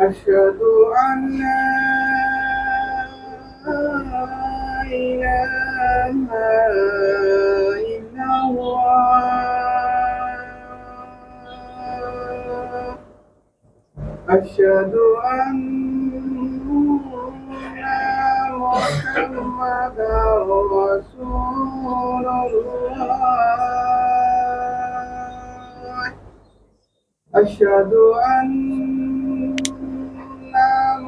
أشهد أن لا إله إلا الله. أشهد أن محمدا رسول الله. أشهد أن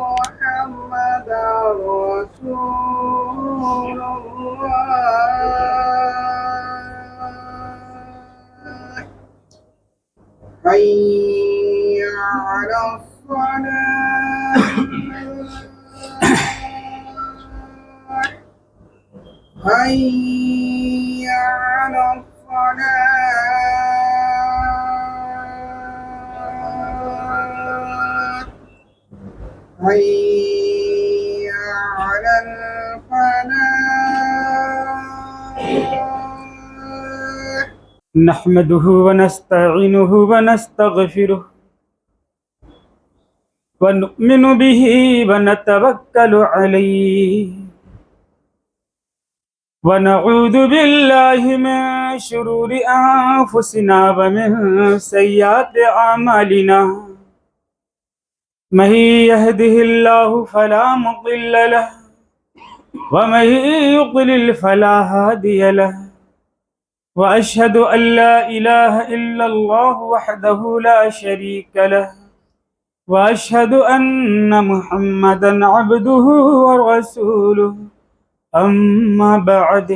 محمدا رسول الله. حي على الصلاة. حي على الصلاة. حي على الفلاح. نحمده ونستعينه ونستغفره ونؤمن به ونتوكل عليه ونعوذ بالله من شرور أنفسنا ومن سيئات أعمالنا. من يهده الله فلا مضل له ومن يضلل فلا هادي له. وأشهد أن لا إله إلا الله وحده لا شريك له وأشهد أن محمدا عبده ورسوله. أما بعد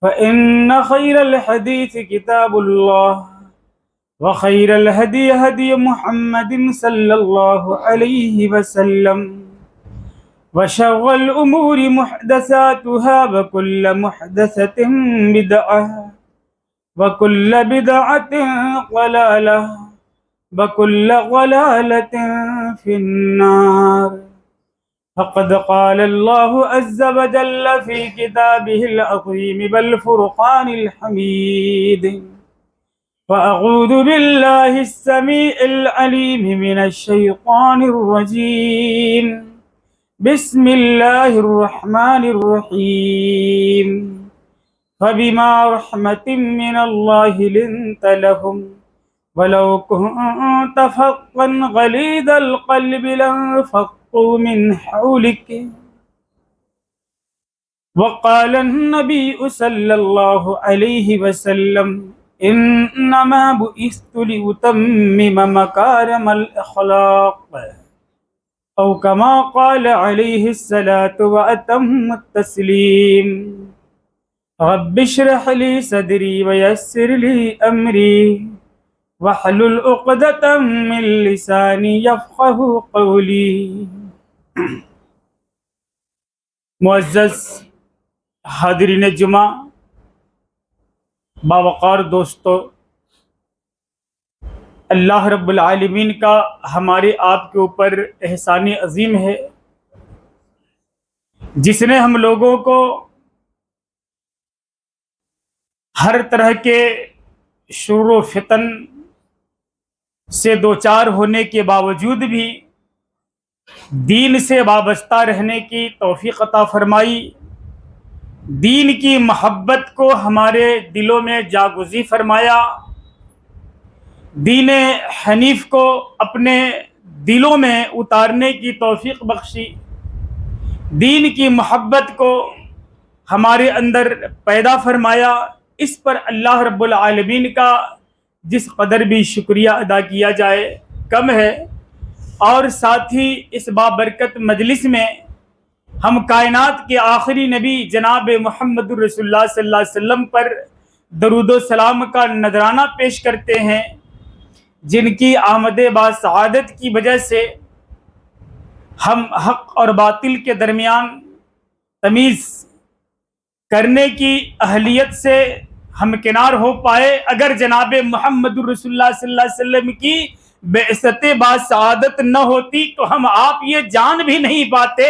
فإن خير الحديث كتاب الله وخير الهدي هدي محمد صلى الله عليه وسلم وشر الأمور محدثاتها وكل محدثة بدعة وكل بدعة ضلالة وكل ضلالة في النار. فقد قال الله عز وجل في كتابه العظيم والفرقان الحميد: وأعوذ بالله السميع العليم من الشيطان الرجيم. بسم الله الرحمن الرحيم. فبما رحمة من الله لنت لهم ولو كنت فظا غليظ القلب لانفضوا من حولك. وقال النبي صلى الله عليه وسلم: إنما بعثت لأتمم مكارم الأخلاق، أو كما قال عليه الصلاة وأتم التسليم. رب اشرح لي صدري ويسر لي أمري واحلل عقدة من لساني يفقهوا قولي. معزز حاضرین جمعہ، باوقار دوستو، اللہ رب العالمین کا ہمارے آپ کے اوپر احسان عظیم ہے، جس نے ہم لوگوں کو ہر طرح کے شر و فتن سے دوچار ہونے کے باوجود بھی دین سے وابستہ رہنے کی توفیق عطا فرمائی، دین کی محبت کو ہمارے دلوں میں جاگزی فرمایا، دین حنیف کو اپنے دلوں میں اتارنے کی توفیق بخشی، دین کی محبت کو ہمارے اندر پیدا فرمایا۔ اس پر اللہ رب العالمین کا جس قدر بھی شکریہ ادا کیا جائے کم ہے۔ اور ساتھ ہی اس بابرکت مجلس میں ہم کائنات کے آخری نبی جناب محمد رسول اللہ صلی اللہ علیہ وسلم پر درود و سلام کا نذرانہ پیش کرتے ہیں، جن کی آمد باسعادت کی وجہ سے ہم حق اور باطل کے درمیان تمیز کرنے کی اہلیت سے ہم کنار ہو پائے۔ اگر جناب محمد رسول اللہ صلی اللہ علیہ وسلم کی بعثت باسعادت نہ ہوتی تو ہم آپ یہ جان بھی نہیں پاتے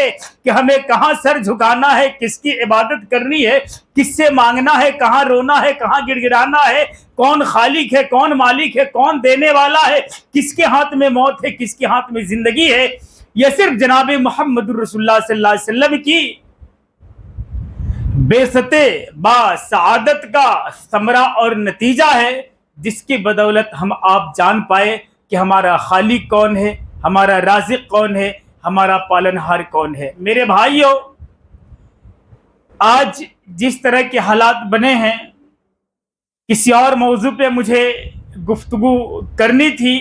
کہ ہمیں کہاں سر جھکانا ہے, کس کی عبادت کرنی ہے, کس سے مانگنا ہے, کہاں رونا ہے, کہاں گڑ گڑانا ہے, کون خالق ہے, کون مالک ہے, کون دینے والا ہے, کس کے ہاتھ میں موت ہے, کس کے ہاتھ میں زندگی ہے. یہ صرف جناب محمد رسول اللہ صلی اللہ علیہ وسلم کی بعثت باسعادت کا ثمرہ اور نتیجہ ہے, جس کی بدولت ہم آپ جان پائے کہ ہمارا خالق کون ہے, ہمارا رازق کون ہے, ہمارا پالنہار کون ہے. میرے بھائیوں, آج جس طرح کے حالات بنے ہیں, کسی اور موضوع پہ مجھے گفتگو کرنی تھی,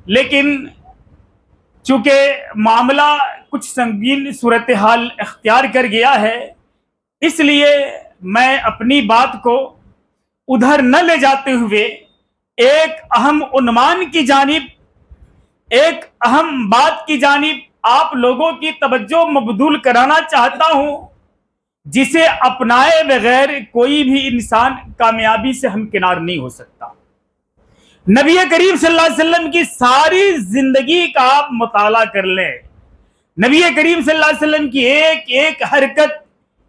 لیکن چونکہ معاملہ کچھ سنگین صورتحال اختیار کر گیا ہے, اس لیے میں اپنی بات کو ادھر نہ لے جاتے ہوئے ایک اہم عنوان کی جانب, ایک اہم بات کی جانب آپ لوگوں کی توجہ مبذول کرانا چاہتا ہوں, جسے اپنائے بغیر کوئی بھی انسان کامیابی سے ہمکنار نہیں ہو سکتا. نبی کریم صلی اللہ علیہ وسلم کی ساری زندگی کا آپ مطالعہ کر لیں. نبی کریم صلی اللہ علیہ وسلم کی ایک ایک حرکت,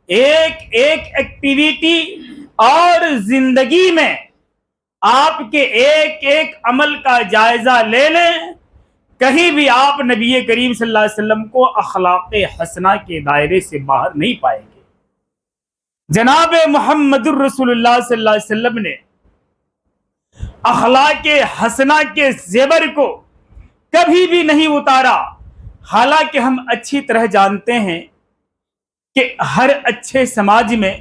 ایک ایک ایکٹیویٹی اور زندگی میں آپ کے ایک ایک عمل کا جائزہ لے لیں, کہیں بھی آپ نبی کریم صلی اللہ علیہ وسلم کو اخلاق حسنہ کے دائرے سے باہر نہیں پائیں گے. جناب محمد الرسول اللہ صلی اللہ علیہ وسلم نے اخلاق حسنہ کے زیور کو کبھی بھی نہیں اتارا, حالانکہ ہم اچھی طرح جانتے ہیں کہ ہر اچھے سماج میں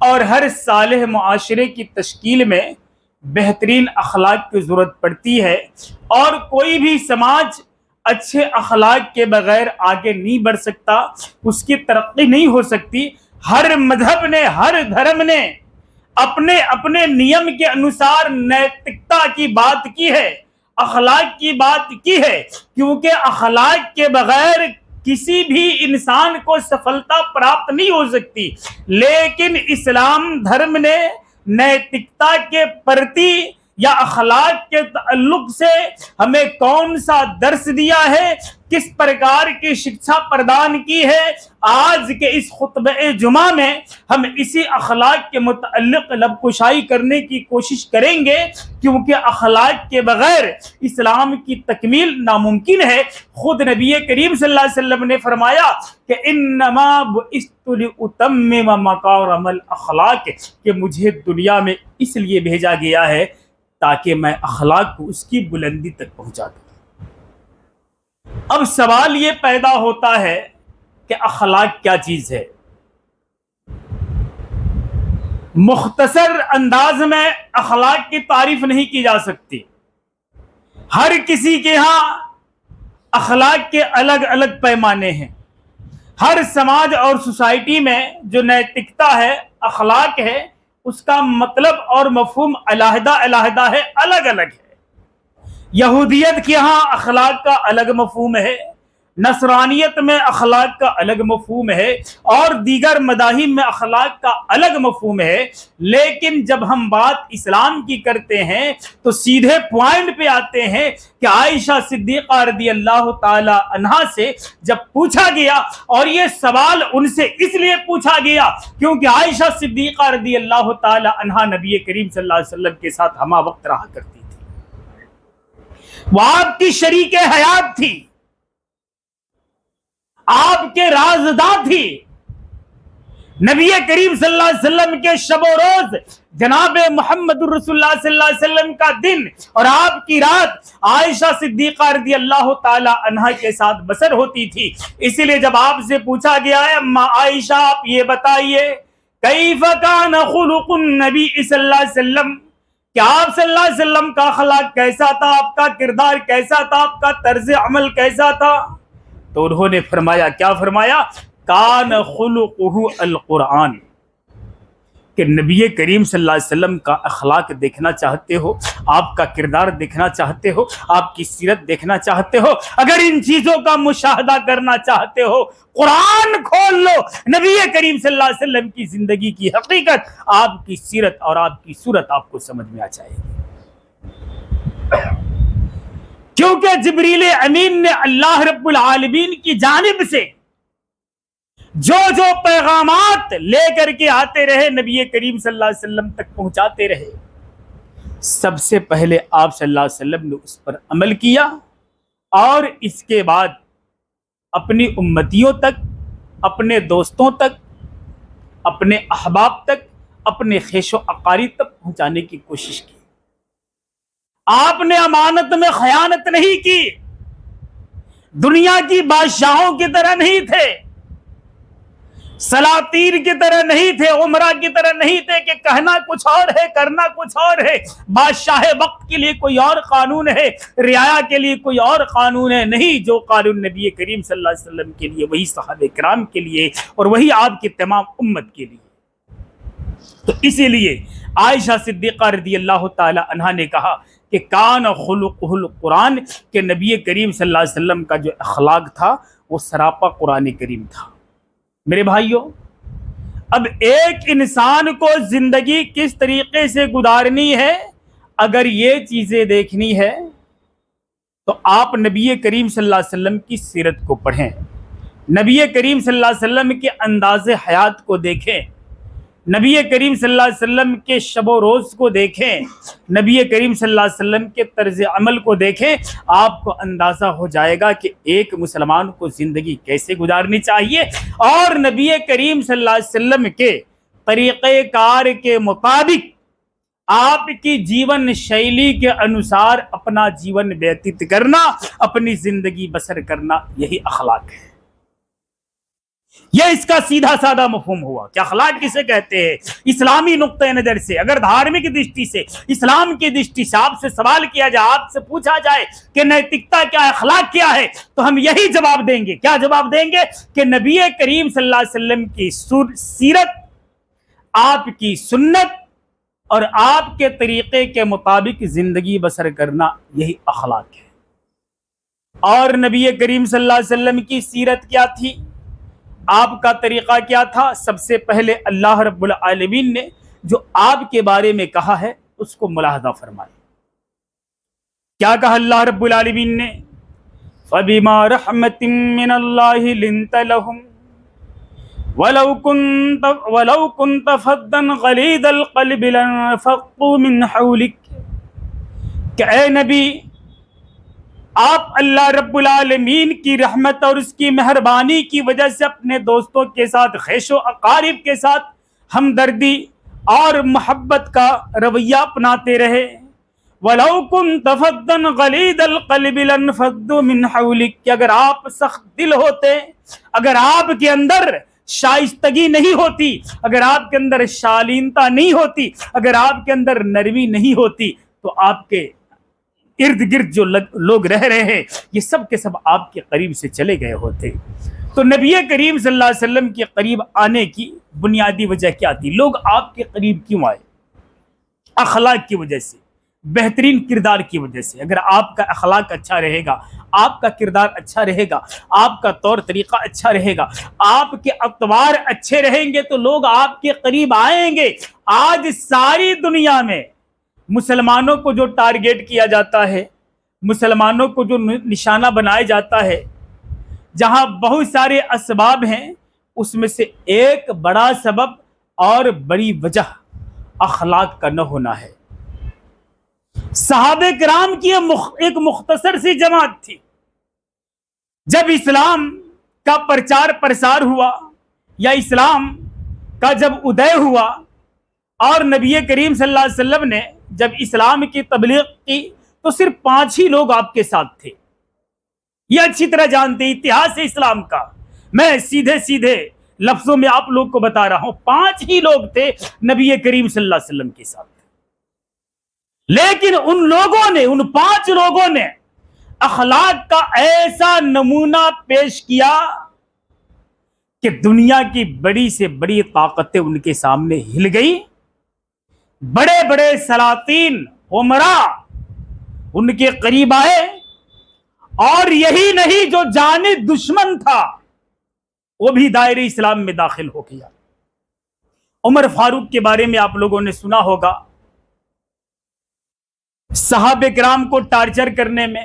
اور ہر صالح معاشرے کی تشکیل میں بہترین اخلاق کی ضرورت پڑتی ہے, اور کوئی بھی سماج اچھے اخلاق کے بغیر آگے نہیں بڑھ سکتا, اس کی ترقی نہیں ہو سکتی. ہر مذہب نے, ہر دھرم نے اپنے اپنے نیم کے انوسار نیتکتا کی بات کی ہے, اخلاق کی بات کی ہے, کیونکہ اخلاق کے بغیر کسی بھی انسان کو سفلتا پراپت نہیں ہو سکتی. لیکن اسلام دھرم نے نیتکتا کے پرتی یا اخلاق کے تعلق سے ہمیں کون سا درس دیا ہے, کس پرکار کی شکشا پردان کی ہے. آج کے اس خطبہ جمعہ میں ہم اسی اخلاق کے متعلق لب کشائی کرنے کی کوشش کریں گے, کیونکہ اخلاق کے بغیر اسلام کی تکمیل ناممکن ہے. خود نبی کریم صلی اللہ علیہ وسلم نے فرمایا کہ انما بعثت لاتمم مکارم الاخلاق, کہ مجھے دنیا میں اس لیے بھیجا گیا ہے تاکہ میں اخلاق کو اس کی بلندی تک پہنچا دوں. اب سوال یہ پیدا ہوتا ہے کہ اخلاق کیا چیز ہے. مختصر انداز میں اخلاق کی تعریف نہیں کی جا سکتی. ہر کسی کے ہاں اخلاق کے الگ الگ پیمانے ہیں. ہر سماج اور سوسائٹی میں جو نیتکتا ہے, اخلاق ہے, اس کا مطلب اور مفہوم علیحدہ علیحدہ ہے, الگ الگ ہے. یہودیت کے ہاں اخلاق کا الگ مفہوم ہے, نصرانیت میں اخلاق کا الگ مفہوم ہے, اور دیگر مذاہب میں اخلاق کا الگ مفہوم ہے. لیکن جب ہم بات اسلام کی کرتے ہیں تو سیدھے پوائنٹ پہ آتے ہیں کہ عائشہ صدیقہ رضی اللہ تعالی عنہا سے جب پوچھا گیا, اور یہ سوال ان سے اس لیے پوچھا گیا کیونکہ عائشہ صدیقہ رضی اللہ تعالی عنہا نبی کریم صلی اللہ علیہ وسلم کے ساتھ ہمہ وقت رہا کرتی تھی, وہ آپ کی شریک حیات تھی, آپ کے رازداں تھی. نبی کریم صلی اللہ علیہ وسلم کے شب و روز, جناب محمد رسول اللہ صلی اللہ علیہ وسلم کا دن اور آپ کی رات عائشہ صدیقہ رضی اللہ تعالی عنہا کے ساتھ بسر ہوتی تھی. اسی لیے جب آپ سے پوچھا گیا ہے اما عائشہ آپ یہ بتائیے کیف کان خلق النبی صلی اللہ علیہ وسلم, کہ آپ صلی اللہ علیہ وسلم کا اخلاق کیسا تھا, آپ کا کردار کیسا تھا, آپ کا طرز عمل کیسا تھا. تو انہوں نے فرمایا, کیا فرمایا, کان خلقہ القرآن, کہ نبی کریم صلی اللہ علیہ وسلم کا اخلاق دیکھنا چاہتے ہو, آپ کا کردار دیکھنا چاہتے ہو, آپ کی سیرت دیکھنا چاہتے ہو, اگر ان چیزوں کا مشاہدہ کرنا چاہتے ہو قرآن کھول لو. نبی کریم صلی اللہ علیہ وسلم کی زندگی کی حقیقت, آپ کی سیرت اور آپ کی صورت آپ کو سمجھ میں آ جائے گی. کیونکہ جبریل امین نے اللہ رب العالمین کی جانب سے جو جو پیغامات لے کر کے آتے رہے نبی کریم صلی اللہ علیہ وسلم تک پہنچاتے رہے، سب سے پہلے آپ صلی اللہ علیہ وسلم نے اس پر عمل کیا، اور اس کے بعد اپنی امتیوں تک، اپنے دوستوں تک، اپنے احباب تک، اپنے خیش و اقارب تک پہنچانے کی کوشش کی۔ آپ نے امانت میں خیانت نہیں کی، دنیا کی بادشاہوں کی طرح نہیں تھے، سلاطین کی طرح نہیں تھے، عمرہ کی طرح نہیں تھے کہ کہنا کچھ اور ہے کرنا کچھ اور ہے، بادشاہ وقت کے لیے کوئی اور قانون ہے، رعایا کے لیے کوئی اور قانون ہے۔ نہیں، جو قانون نبی کریم صلی اللہ علیہ وسلم کے لیے وہی صحابہ کرام کے لیے اور وہی آپ کی تمام امت کے لیے۔ تو اسی لیے عائشہ صدیقہ رضی اللہ تعالی عنہا نے کہا کہ کان خلقہ القرآن، کہ نبی کریم صلی اللہ علیہ وسلم کا جو اخلاق تھا وہ سراپا قرآن کریم تھا۔ میرے بھائیوں، اب ایک انسان کو زندگی کس طریقے سے گزارنی ہے، اگر یہ چیزیں دیکھنی ہے تو آپ نبی کریم صلی اللہ علیہ وسلم کی سیرت کو پڑھیں، نبی کریم صلی اللہ علیہ وسلم کے انداز حیات کو دیکھیں، نبی کریم صلی اللہ علیہ وسلم کے شب و روز کو دیکھیں، نبی کریم صلی اللہ علیہ وسلم کے طرز عمل کو دیکھیں، آپ کو اندازہ ہو جائے گا کہ ایک مسلمان کو زندگی کیسے گزارنی چاہیے، اور نبی کریم صلی اللہ علیہ وسلم کے طریقہ کار کے مطابق آپ کی جیون شیلی کے انوسار اپنا جیون ویتیت کرنا، اپنی زندگی بسر کرنا، یہی اخلاق ہے۔ یہ اس کا سیدھا سادہ مفہوم ہوا کہ اخلاق کسے کہتے ہیں۔ اسلامی نقطہ نظر سے، اگر دھارمک دشٹی سے، اسلام کی دشٹی سے آپ سے سوال کیا جائے، آپ سے پوچھا جائے کہ نیتکتا کیا ہے، اخلاق کیا ہے، تو ہم یہی جواب دیں گے۔ کیا جواب دیں گے؟ کہ نبی کریم صلی اللہ علیہ وسلم کی سیرت، آپ کی سنت اور آپ کے طریقے کے مطابق زندگی بسر کرنا، یہی اخلاق ہے۔ اور نبی کریم صلی اللہ علیہ وسلم کی سیرت کیا تھی، آپ کا طریقہ کیا تھا؟ سب سے پہلے اللہ رب العالمین نے جو آپ کے بارے میں کہا ہے اس کو ملاحظہ فرمائے۔ کیا کہا اللہ رب العالمین نے؟ فَبِمَا رَحْمَةٍ مِّنَ اللَّهِ لِنْتَ لَهُمْ وَلَوْ كُنْتَ فَظًّا غَلِيظَ الْقَلْبِ لَانفَضُّوا مِنْ حَوْلِكَ، کہ اے نبی، آپ اللہ رب العالمین کی رحمت اور اس کی مہربانی کی وجہ سے اپنے دوستوں کے ساتھ، خیش و اقارب کے ساتھ ہمدردی اور محبت کا رویہ اپناتے رہے۔ وَلَوْ كُنْتَ فَظًّا غَلِيظَ الْقَلْبِ لَانفَضُّوا مِنْ حَوْلِكَ، کہ اگر آپ سخت دل ہوتے، اگر آپ کے اندر شائستگی نہیں ہوتی، اگر آپ کے اندر شالینتا نہیں ہوتی، اگر آپ کے اندر نرمی نہیں ہوتی، تو آپ کے ارد گرد جو لوگ رہ رہے ہیں یہ سب کے سب آپ کے قریب سے چلے گئے ہوتے۔ تو نبی کریم صلی اللہ علیہ وسلم کے قریب آنے کی بنیادی وجہ کیا تھی؟ لوگ آپ کے قریب کیوں آئے؟ اخلاق کی وجہ سے، بہترین کردار کی وجہ سے۔ اگر آپ کا اخلاق اچھا رہے گا، آپ کا کردار اچھا رہے گا، آپ کا طور طریقہ اچھا رہے گا، آپ کے اطوار اچھے رہیں گے تو لوگ آپ کے قریب آئیں گے۔ آج ساری دنیا میں مسلمانوں کو جو ٹارگیٹ کیا جاتا ہے، مسلمانوں کو جو نشانہ بنایا جاتا ہے، جہاں بہت سارے اسباب ہیں، اس میں سے ایک بڑا سبب اور بڑی وجہ اخلاق کا نہ ہونا ہے۔ صحابہ کرام کی ایک مختصر سی جماعت تھی، جب اسلام کا پرچار پرسار ہوا یا اسلام کا جب ادے ہوا اور نبی کریم صلی اللہ علیہ وسلم نے جب اسلام کی تبلیغ کی تو صرف 5 ہی لوگ آپ کے ساتھ تھے۔ یہ اچھی طرح جانتے ہیں اتہاس اسلام کا، میں سیدھے سیدھے لفظوں میں آپ لوگ کو بتا رہا ہوں، 5 ہی لوگ تھے نبی کریم صلی اللہ علیہ وسلم کے ساتھ۔ لیکن ان لوگوں نے، ان 5 لوگوں نے اخلاق کا ایسا نمونہ پیش کیا کہ دنیا کی بڑی سے بڑی طاقتیں ان کے سامنے ہل گئی، بڑے بڑے سلاطین عمراء ان کے قریب آئے، اور یہی نہیں جو جانی دشمن تھا وہ بھی دائرہ اسلام میں داخل ہو گیا۔ عمر فاروق کے بارے میں آپ لوگوں نے سنا ہوگا، صحابہ کرام کو ٹارچر کرنے میں،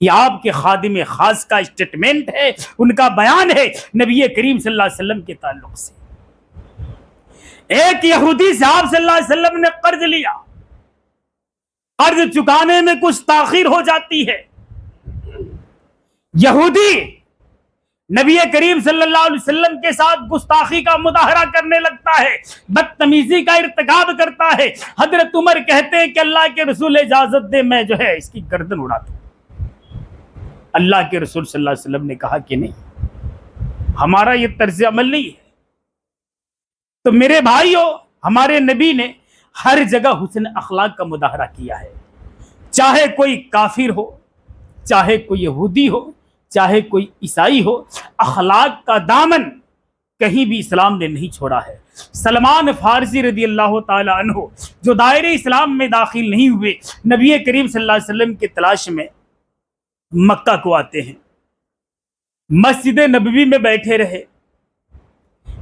یہ آپ کے خادم خاص کا اسٹیٹمنٹ ہے، ان کا بیان ہے نبی کریم صلی اللہ علیہ وسلم کے تعلق سے۔ ایک یہودی سے آپ صلی اللہ علیہ وسلم نے قرض لیا، قرض چکانے میں کچھ تاخیر ہو جاتی ہے، یہودی نبی کریم صلی اللہ علیہ وسلم کے ساتھ گستاخی کا مظاہرہ کرنے لگتا ہے، بدتمیزی کا ارتکاب کرتا ہے۔ حضرت عمر کہتے ہیں کہ اللہ کے رسول اجازت دے، میں جو ہے اس کی گردن اڑا دوں۔ اللہ کے رسول صلی اللہ علیہ وسلم نے کہا کہ نہیں، ہمارا یہ طرز عمل نہیں ہے۔ تو میرے بھائیو، ہمارے نبی نے ہر جگہ حسن اخلاق کا مظاہرہ کیا ہے، چاہے کوئی کافر ہو، چاہے کوئی یہودی ہو، چاہے کوئی عیسائی ہو، اخلاق کا دامن کہیں بھی اسلام نے نہیں چھوڑا ہے۔ سلمان فارسی رضی اللہ تعالی عنہ جو دائرے اسلام میں داخل نہیں ہوئے، نبی کریم صلی اللہ علیہ وسلم کی تلاش میں مکہ کو آتے ہیں، مسجد نبوی میں بیٹھے رہے۔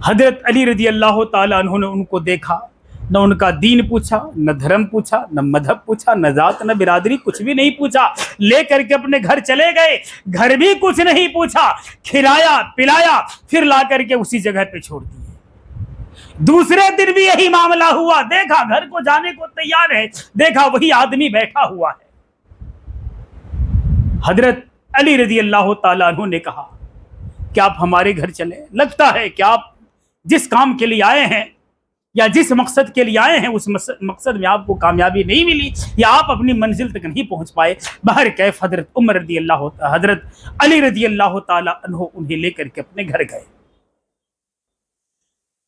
حضرت علی رضی اللہ تعالی عنہ نے ان کو دیکھا، نہ ان کا دین پوچھا، نہ دھرم پوچھا، نہ مذہب پوچھا، نہ ذات نہ برادری، کچھ بھی نہیں پوچھا، لے کر کے اپنے گھر چلے گئے۔ گھر بھی کچھ نہیں پوچھا، کھلایا پلایا، پھر لا کر کے اسی جگہ پہ چھوڑ دیے۔ دوسرے دن بھی یہی معاملہ ہوا، دیکھا گھر کو جانے کو تیار ہے، دیکھا وہی آدمی بیٹھا ہوا ہے۔ حضرت علی رضی اللہ تعالیٰ عنہ نے کہا کہ آپ ہمارے گھر چلیں، لگتا ہے کہ آپ جس کام کے لیے آئے ہیں یا جس مقصد کے لیے آئے ہیں اس مقصد میں آپ کو کامیابی نہیں ملی، یا آپ اپنی منزل تک نہیں پہنچ پائے۔ بہرکیف حضرت علی رضی اللہ تعالیٰ عنہ انہیں لے کر کے اپنے گھر گئے۔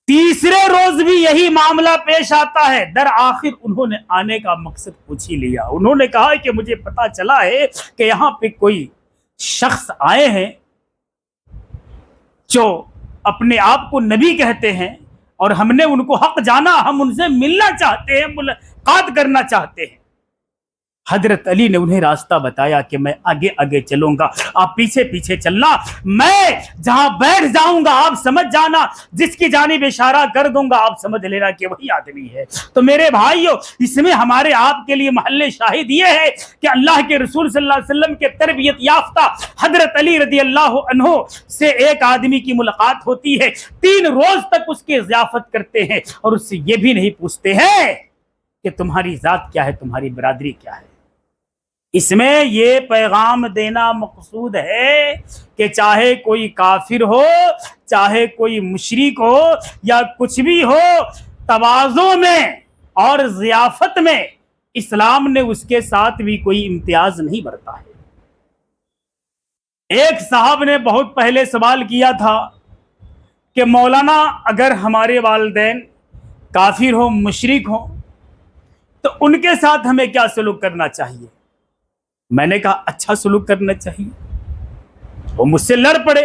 تیسرے روز بھی یہی معاملہ پیش آتا ہے، درآخر انہوں نے آنے کا مقصد پوچھ ہی لیا۔ انہوں نے کہا کہ مجھے پتا چلا ہے کہ یہاں پہ کوئی شخص آئے ہیں جو اپنے آپ کو نبی کہتے ہیں، اور ہم نے ان کو حق جانا، ہم ان سے ملنا چاہتے ہیں، ملاقات کرنا چاہتے ہیں۔ حضرت علی نے انہیں راستہ بتایا کہ میں آگے آگے چلوں گا، آپ پیچھے پیچھے چلنا، میں جہاں بیٹھ جاؤں گا آپ سمجھ جانا، جس کی جانب اشارہ کر دوں گا آپ سمجھ لینا کہ وہی آدمی ہے۔ تو میرے بھائیو، اس میں ہمارے آپ کے لیے محل شاہد یہ ہے کہ اللہ کے رسول صلی اللہ علیہ وسلم کے تربیت یافتہ حضرت علی رضی اللہ عنہ سے ایک آدمی کی ملاقات ہوتی ہے، 3 روز تک اس کی ضیافت کرتے ہیں، اور اس سے یہ بھی نہیں پوچھتے ہیں کہ تمہاری ذات کیا ہے، تمہاری برادری کیا ہے۔ اس میں یہ پیغام دینا مقصود ہے کہ چاہے کوئی کافر ہو، چاہے کوئی مشرک ہو، یا کچھ بھی ہو، تواضع میں اور ضیافت میں اسلام نے اس کے ساتھ بھی کوئی امتیاز نہیں برتا ہے۔ ایک صاحب نے بہت پہلے سوال کیا تھا کہ مولانا، اگر ہمارے والدین کافر ہو، مشرک ہو، تو ان کے ساتھ ہمیں کیا سلوک کرنا چاہیے؟ میں نے کہا اچھا سلوک کرنا چاہیے۔ وہ مجھ سے لڑ پڑے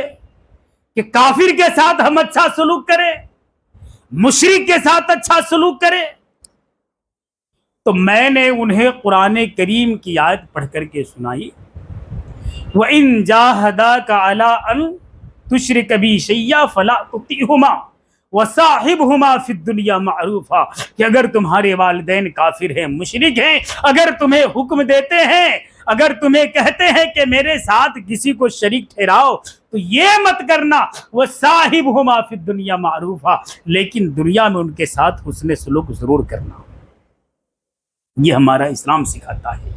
کہ کافر کے ساتھ ہم اچھا سلوک کریں، مشرک کے ساتھ اچھا سلوک کریں۔ تو میں نے انہیں قرآن کریم کی آیت پڑھ کر کے سنائی، وَإِن جَاهَدَاكَ عَلَىٰ أَن تُشْرِكَ بِي شَيْئًا فَلَا تُطِعْهُمَا وَصَاحِبْهُمَا فِي الدُّنْيَا مَعْرُوفًا، کہ اگر تمہارے والدین کافر ہیں، مشرک ہیں، اگر تمہیں حکم دیتے ہیں، اگر تمہیں کہتے ہیں کہ میرے ساتھ کسی کو شریک ٹھہراؤ، تو یہ مت کرنا، وَصَاحِبْهُمَا فِي الدُّنْيَا مَعْرُوفًا، لیکن دنیا میں ان کے ساتھ حسن سلوک ضرور کرنا۔ یہ ہمارا اسلام سکھاتا ہے۔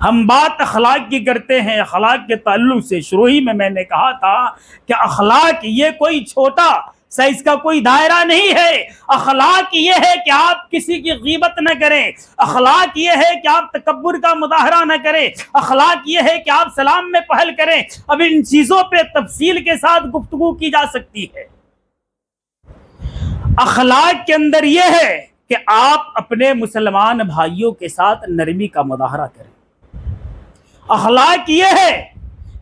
ہم بات اخلاق کی کرتے ہیں، اخلاق کے تعلق سے شروع ہی میں نے کہا تھا کہ اخلاق یہ کوئی چھوٹا سا اس کا کوئی دائرہ نہیں ہے۔ اخلاق یہ ہے کہ آپ کسی کی غیبت نہ کریں، اخلاق یہ ہے کہ آپ تکبر کا مظاہرہ نہ کریں، اخلاق یہ ہے کہ آپ سلام میں پہل کریں۔ اب ان چیزوں پہ تفصیل کے ساتھ گفتگو کی جا سکتی ہے۔ اخلاق کے اندر یہ ہے کہ آپ اپنے مسلمان بھائیوں کے ساتھ نرمی کا مظاہرہ کریں۔ اخلاق یہ ہے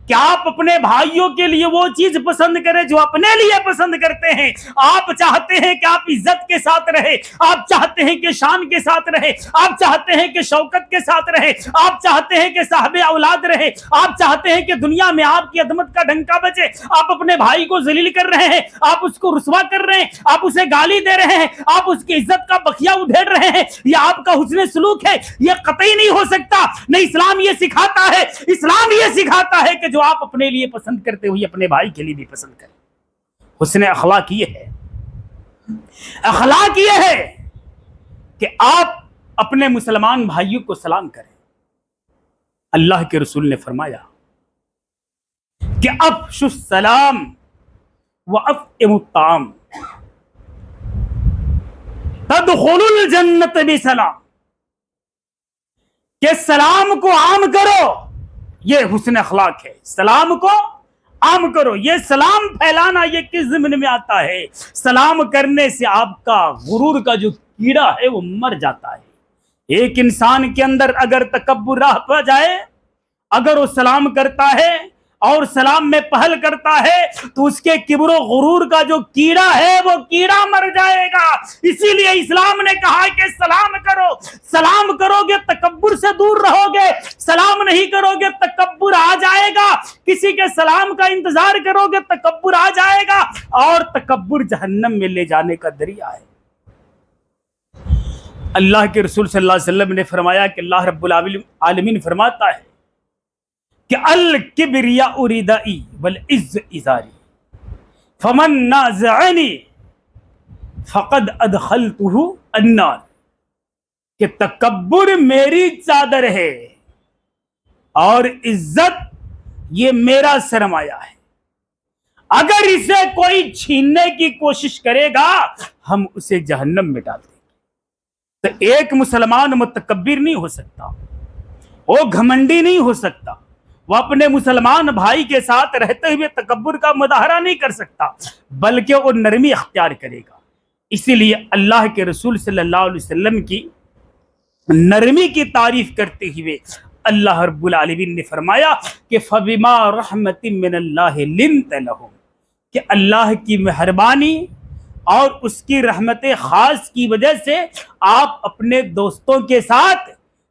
کہ آپ اپنے بھائیوں کے لیے وہ چیز پسند کریں جو اپنے لیے پسند کرتے ہیں. آپ چاہتے ہیں کہ آپ عزت کے ساتھ رہے, آپ چاہتے ہیں کہ شان کے ساتھ رہے, آپ چاہتے ہیں کہ شوکت کے ساتھ رہے, آپ چاہتے ہیں کہ صاحب اولاد رہے, آپ چاہتے ہیں کہ دنیا میں آپ کی عظمت کا ڈنکا بجے. آپ اپنے بھائی کو ذلیل کر رہے ہیں, آپ اس کو رسوا کر رہے ہیں, آپ اسے گالی دے رہے ہیں, آپ اس کی عزت کا بخیا ادھیڑ رہے ہیں. یہ آپ کا حسن سلوک ہے, یہ قطعی نہیں ہو سکتا. نہیں, اسلام یہ سکھاتا ہے, اسلام یہ سکھاتا ہے کہ جو آپ اپنے لیے پسند کرتے ہوئے اپنے بھائی کے لیے بھی پسند کریں. حسن اخلاق یہ ہے, اخلاق یہ ہے کہ آپ اپنے مسلمان بھائیوں کو سلام کریں. اللہ کے رسول نے فرمایا کہ افشوا السلام واطعموا الطعام تدخلوا الجنت بسلام. کہ سلام کو عام کرو, یہ حسن اخلاق ہے. سلام کو عام کرو, یہ سلام پھیلانا یہ کس ضمن میں آتا ہے؟ سلام کرنے سے آپ کا غرور کا جو کیڑا ہے وہ مر جاتا ہے. ایک انسان کے اندر اگر تکبر راہ پہ جائے, اگر وہ سلام کرتا ہے اور سلام میں پہل کرتا ہے تو اس کے کبر و غرور کا جو کیڑا ہے وہ کیڑا مر جائے گا. اسی لیے اسلام نے کہا کہ سلام کرو. سلام کرو گے تکبر سے دور رہو گے, سلام نہیں کرو گے تکبر آ جائے گا. کسی کے سلام کا انتظار کرو گے تکبر آ جائے گا, اور تکبر جہنم میں لے جانے کا ذریعہ ہے. اللہ کے رسول صلی اللہ علیہ وسلم نے فرمایا کہ اللہ رب العالمین فرماتا ہے کہ الکبریاء ردائی والعز ازاری فمن نازعنی فقد ادخلتہ النار. کہ تکبر میری چادر ہے اور عزت یہ میرا سرمایہ ہے. اگر اسے کوئی چھیننے کی کوشش کرے گا ہم اسے جہنم میں ڈال دیں گے. تو ایک مسلمان متکبر نہیں ہو سکتا, وہ گھمنڈی نہیں ہو سکتا, وہ اپنے مسلمان بھائی کے ساتھ رہتے ہوئے تکبر کا مظاہرہ نہیں کر سکتا, بلکہ وہ نرمی اختیار کرے گا. اسی لیے اللہ کے رسول صلی اللہ علیہ وسلم کی نرمی کی تعریف کرتے ہوئے اللہ رب العالمین نے فرمایا کہ فَبِمَا رَحْمَةٍ مِّنَ اللَّهِ لِنْتَ لَهُمْ. کہ اللہ کی مہربانی اور اس کی رحمت خاص کی وجہ سے آپ اپنے دوستوں کے ساتھ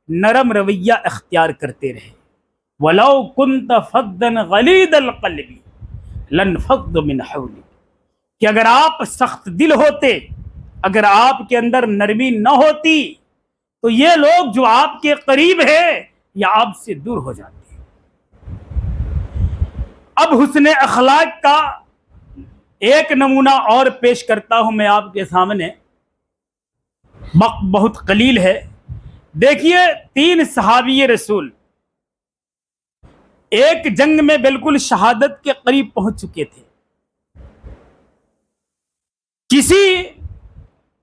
نرم رویہ اختیار کرتے رہے. وَلَوْ كُنْتَ فَضًّا غَلِيظَ الْقَلْبِ لَانفَضُّوا مِنْ حَوْلِكَ. کہ اگر آپ سخت دل ہوتے, اگر آپ کے اندر نرمی نہ ہوتی تو یہ لوگ جو آپ کے قریب ہیں یہ آپ سے دور ہو جاتے ہیں. اب حسن اخلاق کا ایک نمونہ اور پیش کرتا ہوں میں آپ کے سامنے. وقت بہت قلیل ہے. دیکھیے 3 صحابی رسول ایک جنگ میں بالکل شہادت کے قریب پہنچ چکے تھے. کسی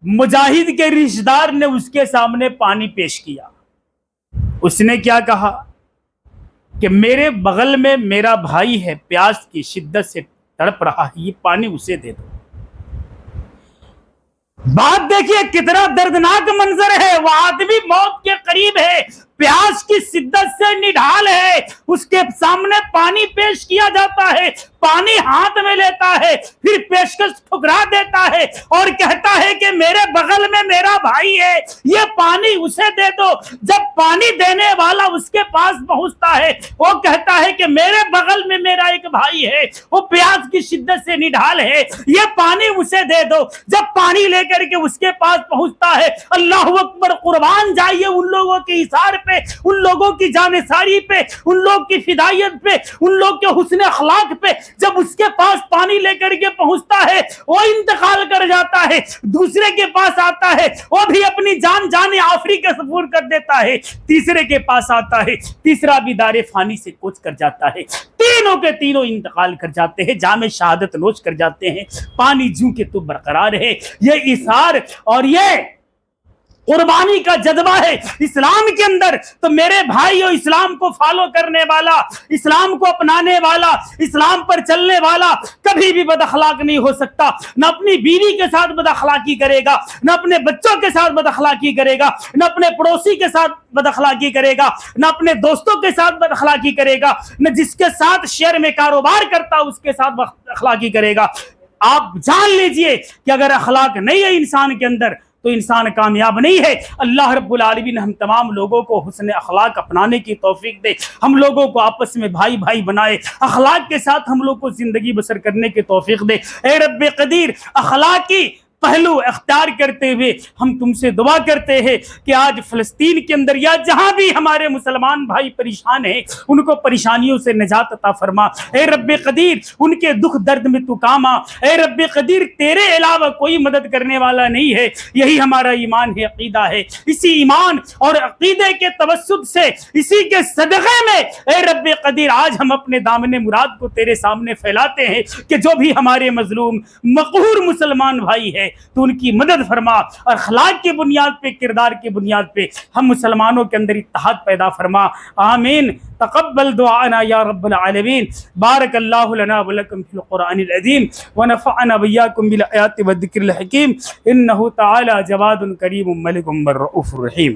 مجاہد کے رشتہ دار نے اس کے سامنے پانی پیش کیا. اس نے کیا کہا کہ میرے بغل میں میرا بھائی ہے, پیاس کی شدت سے تڑپ رہا ہے, یہ پانی اسے دے دو. بات دیکھیے کتنا دردناک منظر ہے. وہ آدمی موت کے قریب ہے, پیاس کی شدت سے نڈھال ہے, اس کے سامنے پانی پیش کیا جاتا ہے, پانی ہاتھ میں لیتا ہے, پھر پیشکش ٹھکرا دیتا ہے اور کہتا ہے کہ میرے بغل میں میرا بھائی ہے, یہ پانی اسے دے دو. جب پانی دینے والا اس کے پاس پہنچتا ہے وہ کہتا ہے کہ میرے بغل میں میرا ایک بھائی ہے, وہ پیاس کی شدت سے نڈھال ہے, یہ پانی اسے دے دو. جب پانی لے کر کے اس کے پاس پہنچتا ہے, اللہ اکبر, قربان جائیے ان لوگوں کے اثار پہ, ان لوگوں کی جانثاری پہ, ان لوگ کی فدائیت پہ, ان لوگ کے حسن اخلاق پہ. جب اس کے پاس پانی لے کر کے پہنچتا ہے وہ انتقال کر جاتا ہے, دوسرے کے پاس آتا ہے وہ بھی اپنی جان آخری کا سفر کر دیتا ہے, تیسرے کے پاس آتا ہے, تیسرا بھی دار فانی سے کوچ کر جاتا ہے. تینوں کے تینوں انتقال کر جاتے ہیں, جام شہادت نوش کر جاتے ہیں. پانی جوں کے تو برقرار ہے. یہ اثار اور یہ قربانی کا جذبہ ہے اسلام کے اندر، تو میرے بھائیو اسلام کو فالو کرنے والا، اسلام کو اپنانے والا، اسلام پر چلنے والا کبھی بھی بد اخلاق نہیں ہو سکتا، نہ اپنی بیوی کے ساتھ بد اخلاقی کرے گا، نہ اپنے بچوں کے ساتھ بد اخلاقی کرے گا، نہ اپنے پڑوسی کے ساتھ بد اخلاقی کرے گا، نہ اپنے دوستوں کے ساتھ بد اخلاقی کرے گا، نہ جس کے ساتھ شہر میں کاروبار کرتا اس کے ساتھ بد اخلاقی کرے گا۔ آپ جان لیجئے کہ اگر اخلاق نہیں ہے انسان کے اندر تو انسان کامیاب نہیں ہے۔ اللہ رب العالمین ہم تمام لوگوں کو حسن اخلاق اپنانے کی توفیق دے، ہم لوگوں کو آپس میں بھائی بھائی بنائے، اخلاق کے ساتھ ہم لوگ کو زندگی بسر کرنے کی توفیق دے۔ اے رب قدیر، اخلاقی پہلو اختیار کرتے ہوئے ہم تم سے دعا کرتے ہیں کہ آج فلسطین کے اندر یا جہاں بھی ہمارے مسلمان بھائی پریشان ہیں ان کو پریشانیوں سے نجات عطا فرما۔ اے رب قدیر، ان کے دکھ درد میں تو کام آ۔ اے رب قدیر، تیرے علاوہ کوئی مدد کرنے والا نہیں ہے، یہی ہمارا ایمان ہے، عقیدہ ہے۔ اسی ایمان اور عقیدے کے توسط سے، اسی کے صدقے میں اے رب قدیر آج ہم اپنے دامن مراد کو تیرے سامنے پھیلاتے ہیں کہ جو بھی ہمارے مظلوم مقہور مسلمان بھائی ہے تو ان کی مدد فرما، اور اخلاق کی بنیاد پہ، کردار کی بنیاد پہ ہم مسلمانوں کے اندر اتحاد پیدا فرما۔ آمین۔ تقبل دعانا یا رب العالمین۔ بارک اللہ لنا ولکم فی القرآن العظیم ونفعنا وإياکم بالآیات والذکر الحکیم، انہ تعالی جواد کریم ملک رؤوف رحیم۔